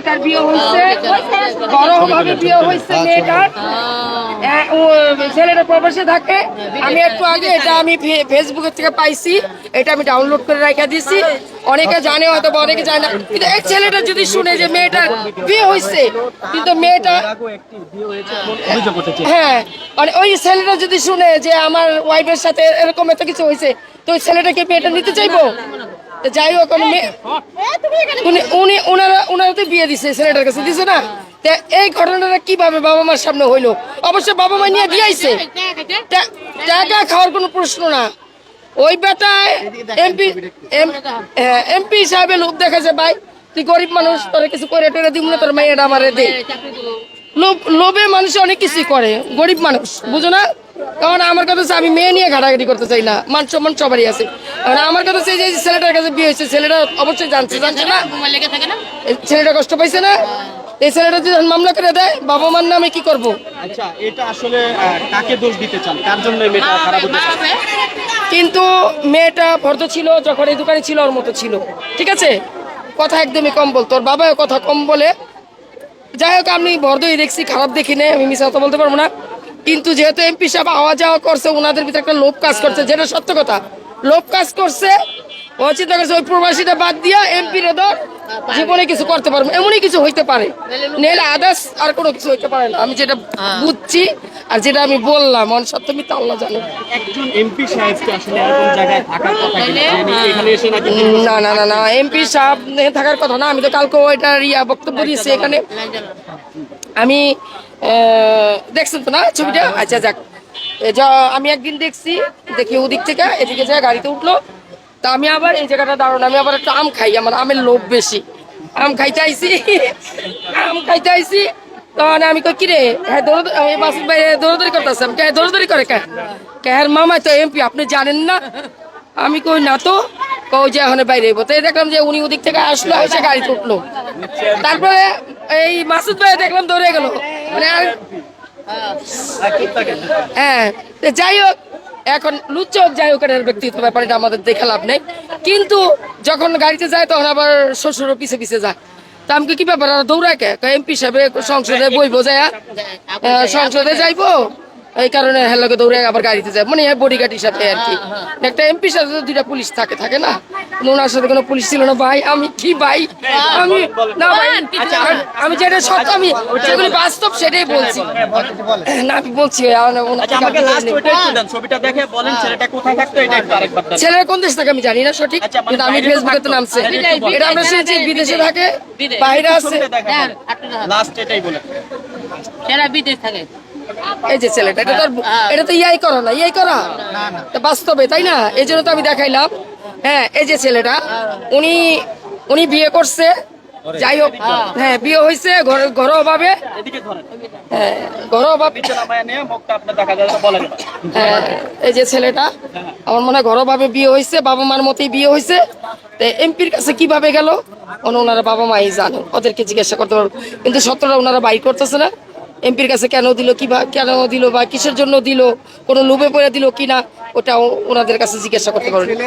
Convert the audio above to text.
মেয়েটার বিয়ে হয়েছে, ঘরোয়াভাবে বিয়ে হয়েছে মেয়েটার। ছেলেটা প্রবাসে থাকে। আমি একটু আগে এটা আমি ফেসবুকের থেকে পাইছি, এটা আমি ডাউনলোড করে রাখা দিয়েছি। অনেকে জানে হয়তো বা অনেকে জানে না, কিন্তু এই ছেলেটা যদি শুনে যে মেয়েটার বিয়ে হয়েছে, কিন্তু মেয়েটা হ্যাঁ মানে ওই ছেলেটা যদি শুনে যে আমার ওয়াইফের সাথে এরকম এত কিছু হয়েছে, তো ওই ছেলেটাকে মেয়েটা নিতে চাইবো? যাই হোক উনারা তো বিয়ে দিছে ছেলেটার কাছে, দিছে না? এই ঘটনাটা কিভাবে বাবা মার সামনে হইলো? অবশ্যই বাবা মা নিয়ে দিয়েছে, টাকা খাওয়ার কোনো প্রশ্ন না। ওই বেটায় এমপি সাহেবের লোক দেখাছে, ভাই তুই গরিব মানুষ, তোরা কিছু করে টেরে দিব না, তোর মেয়েটা আমারে দে। লোভে মানুষ অনেক কিছুই করে, গরিব মানুষ বুঝো না? কারণ আমার কথা হচ্ছে আমি মেয়ে নিয়ে ঘাটাঘাটি করতে চাই না, মান সম্মান সবারই আছে। আমার কথা হচ্ছে যে ছেলেটার কাছে বিয়ে হয়েছে, ছেলেটা অবশ্যই জানছে না, ছেলেটা কষ্ট পাইছে না? এই ছেলেটা যদি মামলা করে দেয় বাবা মার নামে কি করবো? আচ্ছা, এটা আসলে কাকে দোষ দিতে চান, কার জন্য মেয়েটা খারাপ হতে পারে? কিন্তু মেয়েটা ভদ্র ছিল, যখন এই দোকানে ছিল ওর মতো ছিল, ঠিক আছে, কথা একদমই কম বলতো, ওর বাবা কথা কম বলে। যাই হোক আমি ভদ্রই দেখছি, খারাপ দেখি না, আমি মিছা কথা বলতে পারবো না। কিন্তু যেহেতু এমপি সাহেব আওয়া যাওয়া করছে, ওনাদের ভিতরে একটা লোভ কাজ করছে, যেটা সত্য কথা, লোভ কাজ করছে। ও চিন্তা করছে ওই প্রবাসীটা বাদ দিয়া এমপি রে ধর, জীবনে কিছু করতে পারবো, এমনই কিছু হইতে পারে, নেলে আদার্স আর কোনো কিছু হইতে পারে না। আমি যেটা বুঝছি আর যেটা আমি বললাম, সত্য মিথ্যা আল্লাহ জানে। একজন এমপি সাহেবকে আসলে এরকম জায়গায় থাকার কথা কিনা? এখানে এসে নাকি না এমপি সাহেব থাকার কথা না। আমি তো কালকে ওইটার বক্তব্য দিয়েছি এখানে। আমি দেখছেন তো না ছবিটা? আচ্ছা যাক, আমি একদিন দেখছি, দেখি ওদিক থেকে এদিকে যায় গাড়িতে উঠলো, তা আমি আবার এই জায়গাটা দাঁড়ানো, আমি আবার একটা আম খাই, আমার আমের লোভ বেশি, আম খাইতে আইছি। তখন আমি কই কিরে, হ্যাঁ বাসের বাইরে দৌড়াদৌড়ি করতেছে। আমি দৌড়াদৌড়ি করে হ্যাঁ মামা তো এমপি, আপনি জানেন না? আমি কই না তো। কই যে এখন বাইরে তাই দেখলাম যে উনি ওদিক থেকে আসলো, এসে গাড়িতে উঠলো। তারপরে এই মাসুদ ভাই দেখলাম দৌড়ে গেল, মানে হ্যাঁ। যাই হোক, এখন লুচ্চক যাই হোক, এর ব্যক্তিগত ব্যাপার, এটা আমাদের দেখে লাভ নেই। কিন্তু যখন গাড়িতে যায় তখন আবার শ্বশুরও পিছে পিছে যায়। তা আমাকে কি ব্যাপার দৌড়ায় কে? এমপি সাহেব সংসদে বইবো, যায় সংসদে যাইবো, এই কারণে হেলোকে দৌড়ে আবার গাড়িতে যায়, মানে বডিগার্ড হিসাবে আর কি। একটা এমপির সাথে দুইটা পুলিশ থাকে না, ওনার সাথে কোনো পুলিশ ছিল না। ভাই আমি কি ভাই, আমি না ভাই, আমি যেটা সত্য, আমি যেগুলি বাস্তব সেটাই বলছি না, আমি বলছি। ছেলেরা কোন দেশ থাকে আমি জানি না সঠিক, কিন্তু আমি ফেসবুকে তো নামছে, এটা আমরা শুনেছি বিদেশে থাকে, বাইরে আছে। বিদেশ থাকে এই যে ছেলেটা, এটা তো ইয়াই করা বাস্তবে, তাই না? এই জন্য তো আমি দেখাইলাম। হ্যাঁ, এই যে ছেলেটা, উনি বিয়ে করছে, যাই হোক, হ্যাঁ বিয়ে হয়েছে ঘরোয়া ভাবে, এই যে ছেলেটা আমার মনে হয় ঘরোয়া ভাবে বিয়ে হয়েছে, বাবা মার মতেই বিয়ে হয়েছে। এমপির কাছে কিভাবে গেল ওনারা বাবা মাই জানো, ওদেরকে জিজ্ঞাসা করতে পারবো। কিন্তু সত্যটা ওনারা বাইর করতেছে না, এমপির কাছে কেন দিল, কেন দিল বা কিসের জন্য দিল, কোনো লোভে পড়ে দিল কিনা, ওটা ওনাদের কাছে জিজ্ঞাসা করতে পারবেন।